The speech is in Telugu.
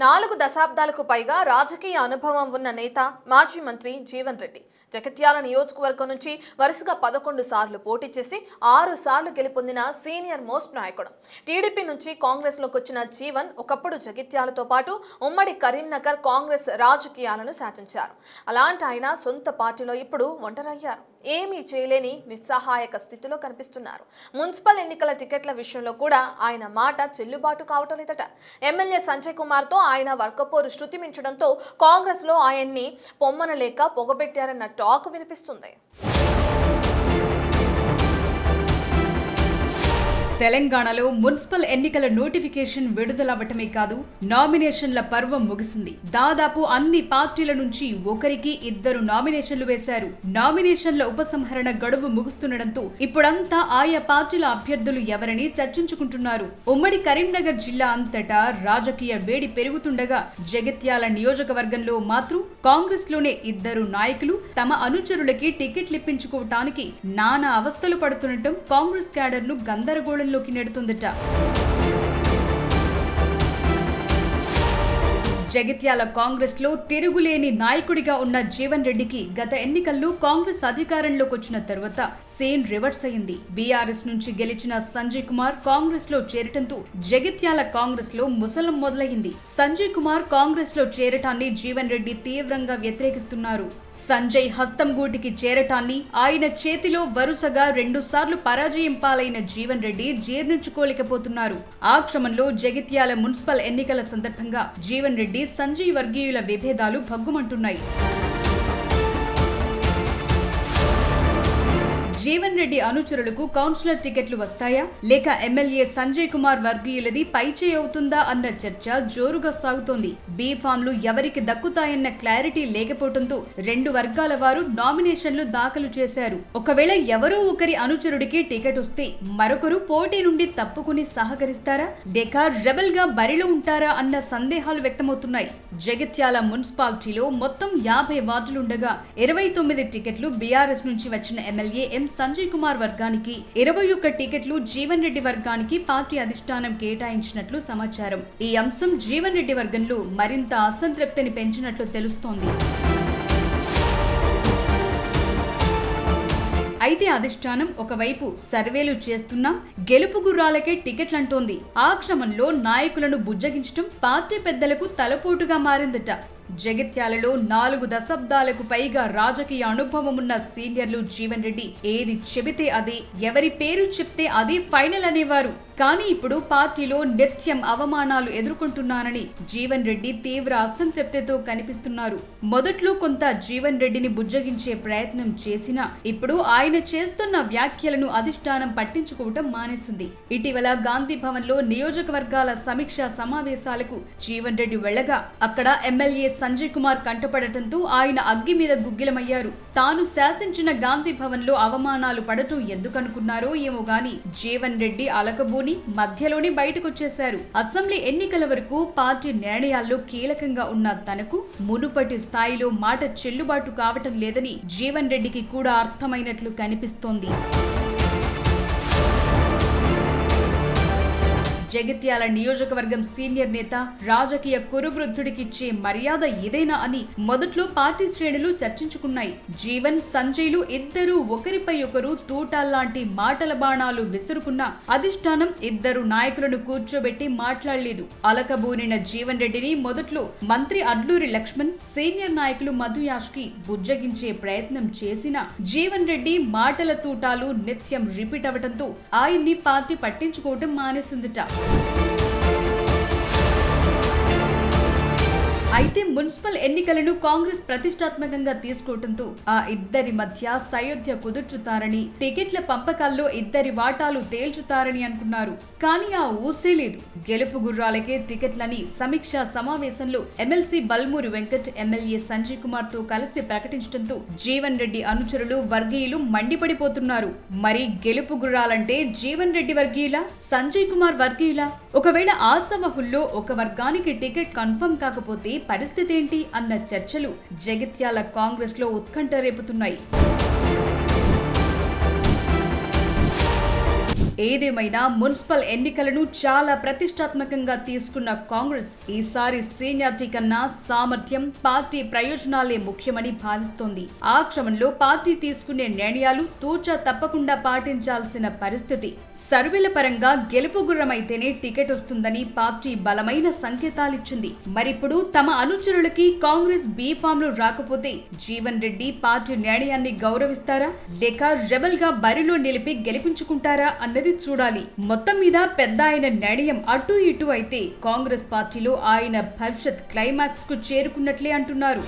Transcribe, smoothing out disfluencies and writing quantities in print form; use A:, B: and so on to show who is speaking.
A: 4 దశాబ్దాలకు పైగా రాజకీయ అనుభవం ఉన్న నేత మాజీ మంత్రి జీవన్ రెడ్డి జగిత్యాల నియోజకవర్గం నుంచి వరుసగా 11 సార్లు పోటీ చేసి 6 సార్లు గెలుపొందిన సీనియర్ మోస్ట్ నాయకుడు. టీడీపీ నుంచి కాంగ్రెస్లోకి వచ్చిన జీవన్ ఒకప్పుడు జగిత్యాలతో పాటు ఉమ్మడి కరీంనగర్ కాంగ్రెస్ రాజకీయాలను శాసించారు. అలాంటి ఆయన సొంత పార్టీలో ఇప్పుడు ఒంటరయ్యారు. ఏమీ చేయలేని నిస్సహాయక స్థితిలో కనిపిస్తున్నారు. మున్సిపల్ ఎన్నికల టికెట్ల విషయంలో కూడా ఆయన మాట చెల్లుబాటు కావటం లేదట. ఎమ్మెల్యే సంజయ్ కుమార్తో ఆయన వర్కపోరు శృతి మించడంతో కాంగ్రెస్లో ఆయన్ని పొమ్మనలేక పొగబెట్టారన్న టాక్ వినిపిస్తుంది.
B: తెలంగాణలో మున్సిపల్ ఎన్నికల నోటిఫికేషన్ విడుదలవ్వటమే కాదు, నామినేషన్ల పర్వం ముగిసింది. దాదాపు అన్ని పార్టీల నుంచి ఒకరికి ఇద్దరు నామినేషన్లు వేశారు. నామినేషన్ల ఉపసంహరణ గడువు ముగుస్తుండటంతో ఇప్పుడంతా ఆయా పార్టీల అభ్యర్థులు ఎవరని చర్చించుకుంటున్నారు. ఉమ్మడి కరీంనగర్ జిల్లా అంతటా రాజకీయ వేడి పెరుగుతుండగా జగిత్యాల నియోజకవర్గంలో మాత్రం కాంగ్రెస్ లోనే ఇద్దరు నాయకులు తమ అనుచరులకి టికెట్లిప్పించుకోవటానికి నానా అవస్థలు పడుతుండటం కాంగ్రెస్ క్యాడర్ ను గందరగోళం లోకి నెడుతుందట. జగిత్యాల కాంగ్రెస్ లో తిరుగులేని నాయకుడిగా ఉన్న జీవన్ రెడ్డికి గత ఎన్నికల్లో కాంగ్రెస్ అధికారంలోకి వచ్చిన తర్వాత సీన్ రివర్స్ అయింది. బీఆర్ఎస్ నుంచి గెలిచిన సంజయ్ కుమార్ కాంగ్రెస్ లో చేరటంతో జగిత్యాల కాంగ్రెస్ లో ముసలం మొదలైంది. సంజయ్ కుమార్ కాంగ్రెస్ లో చేరటాన్ని జీవన్ రెడ్డి తీవ్రంగా వ్యతిరేకిస్తున్నారు. సంజయ్ హస్తం గూటికి చేరటాన్ని ఆయన చేతిలో వరుసగా 2 సార్లు పరాజయం పాలైన జీవన్ రెడ్డి జీర్ణించుకోలేకపోతున్నారు. ఆ క్రమంలో జగిత్యాల మున్సిపల్ ఎన్నికల సందర్భంగా జీవన్ రెడ్డి సంజయ్ వర్గీయుల విభేదాలు భగ్గుమంటున్నాయి. జీవన్ రెడ్డి అనుచరులకు కౌన్సిలర్ టికెట్లు వస్తాయా లేక ఎమ్మెల్యే సంజయ్ కుమార్ వర్గీయులది పైచేయి అవుతుందా అన్న చర్చ జోరుగా సాగుతోంది. బీ ఫామ్లు ఎవరికి దక్కుతాయన్న క్లారిటీ లేకపోవడంతో 2 వర్గాల వారు నామినేషన్లు దాఖలు చేశారు. ఒకవేళ ఎవరో ఒకరి అనుచరుడికి టికెట్ వస్తే మరొకరు పోటీ నుండి తప్పుకుని సహకరిస్తారా లేక రెబల్ గా బరిలో ఉంటారా అన్న సందేహాలు వ్యక్తమవుతున్నాయి. జగిత్యాల మున్సిపాలిటీలో మొత్తం 50 వార్డులుండగా 29 టికెట్లు బీఆర్ఎస్ నుంచి వచ్చిన ఎమ్మెల్యే సంజయ్ కుమార్ వర్గానికి, 21 టికెట్లు జీవన్ రెడ్డి వర్గానికి పార్టీ అధిష్టానం కేటాయించినట్లు సమాచారం. ఈ అంశం జీవన్ రెడ్డి వర్గంలో మరింత అసంతృప్తిని పెంచినట్లు తెలుస్తోంది. అయితే అధిష్టానం ఒకవైపు సర్వేలు చేస్తున్నా గెలుపు గుర్రాలకే టికెట్లంటోంది. ఆ క్రమంలో నాయకులను బుజ్జగించడం పార్టీ పెద్దలకు తలపోటుగా మారిందట. జగిత్యాలలో 4 దశాబ్దాలకు పైగా రాజకీయ అనుభవం ఉన్న సీనియర్లు జీవన్ రెడ్డి ఏది చెబితే అదే, ఎవరి పేరు చెప్తే అది ఫైనల్ అనేవారు. కానీ ఇప్పుడు పార్టీలో నిత్యం అవమానాలు ఎదుర్కొంటున్నారని జీవన్ రెడ్డి తీవ్ర అసంతృప్తితో కనిపిస్తున్నారు. మొదట్లో కొంత జీవన్ రెడ్డిని బుజ్జగించే ప్రయత్నం చేసినా ఇప్పుడు ఆయన చేస్తున్న వ్యాఖ్యలను అధిష్టానం పట్టించుకోవడం మానేసింది. ఇటీవల గాంధీ భవన్ లో నియోజకవర్గాల సమీక్షా సమావేశాలకు జీవన్ రెడ్డి వెళ్లగా అక్కడ ఎమ్మెల్యే సంజయ్ కుమార్ కంటపడటంతో ఆయన అగ్గి మీద గుగ్గిలమయ్యారు. తాను శాసించిన గాంధీ భవన్ లో అవమానాలు పడటం ఎందుకనుకున్నారో ఏమో గాని జీవన్ రెడ్డి అలకబూని మధ్యలోనే బయటకొచ్చేశారు. అసెంబ్లీ ఎన్నికల వరకు పార్టీ నిర్ణయాల్లో కీలకంగా ఉన్న తనకు మునుపటి స్థాయిలో మాట చెల్లుబాటు కావటం లేదని జీవన్ రెడ్డికి కూడా అర్థమైనట్లు కనిపిస్తోంది. జగిత్యాల నియోజకవర్గం సీనియర్ నేత, రాజకీయ కురువృద్ధుడికిచ్చే మర్యాద ఇదేనా అని మొదట్లో పార్టీ శ్రేణులు చర్చించుకున్నాయి. జీవన్, సంజయ్లు ఇద్దరు ఒకరిపై ఒకరు తూటాల్లాంటి మాటల బాణాలు విసురుకున్న అధిష్టానం ఇద్దరు నాయకులను కూర్చోబెట్టి మాట్లాడలేదు. అలకబూనిన జీవన్ రెడ్డిని మొదట్లో మంత్రి అడ్లూరి లక్ష్మణ్, సీనియర్ నాయకులు మధు యాష్కి బుజ్జగించే ప్రయత్నం చేసినా జీవన్ రెడ్డి మాటల తూటాలు నిత్యం రిపీట్ అవడంతో ఆయన్ని పార్టీ పట్టించుకోవటం మానేసిందట. అయితే మున్సిపల్ ఎన్నికలను కాంగ్రెస్ ప్రతిష్టాత్మకంగా తీసుకోవడంతో ఆ ఇద్దరి మధ్య సయోధ్య కుదుర్చుతారని, టికెట్ల పంపకాల్లో ఇద్దరి వాటాలు తేల్చుతారని అనుకున్నారు. కానీ ఆ ఊసే లేదు. గెలుపు గుర్రాలకే టికెట్లని సమీక్షా సమావేశంలో ఎమ్మెల్సీ బల్మూరి వెంకట్, ఎమ్మెల్యే సంజయ్ కుమార్ తో కలిసి ప్రకటించడంతో జీవన్ రెడ్డి అనుచరులు, వర్గీయులు మండిపడిపోతున్నారు. మరి గెలుపు గుర్రాలంటే జీవన్ రెడ్డి వర్గీయులా, సంజయ్ కుమార్ వర్గీయులా? ఒకవేళ ఆశావహుల్లో ఒక వర్గానికి టికెట్ కన్ఫర్మ్ కాకపోతే పరిస్థితి ఏంటి అన్న చర్చలు జగిత్యాల కాంగ్రెస్ లో ఉత్కంఠ రేపుతున్నాయి. ఏదేమైనా మున్సిపల్ ఎన్నికలను చాలా ప్రతిష్టాత్మకంగా తీసుకున్న కాంగ్రెస్ ఈసారి సీనియారిటీ కన్నా సామర్థ్యం, పార్టీ ప్రయోజనాలే ముఖ్యమని భావిస్తోంది. ఆ క్రమంలో పార్టీ తీసుకునే నిర్ణయాలు తూచా తప్పకుండా పాటించాల్సిన పరిస్థితి. సర్వేల పరంగా గెలుపు గుర్రమైతేనే టికెట్ వస్తుందని పార్టీ బలమైన సంకేతాలిచ్చింది. మరిప్పుడు తమ అనుచరులకి కాంగ్రెస్ బీఫామ్లు రాకపోతే జీవన్ రెడ్డి పార్టీ నిర్ణయాన్ని గౌరవిస్తారా లేక రెబల్ గా బరిలో నిలిపి గెలిపించుకుంటారా అన్నది చూడాలి. మొత్తం మీద పెద్ద ఆయన నిర్ణయం అటు ఇటు అయితే కాంగ్రెస్ పార్టీలో ఆయన భవిష్యత్ క్లైమాక్స్ కు చేరుకున్నట్లే అంటున్నారు.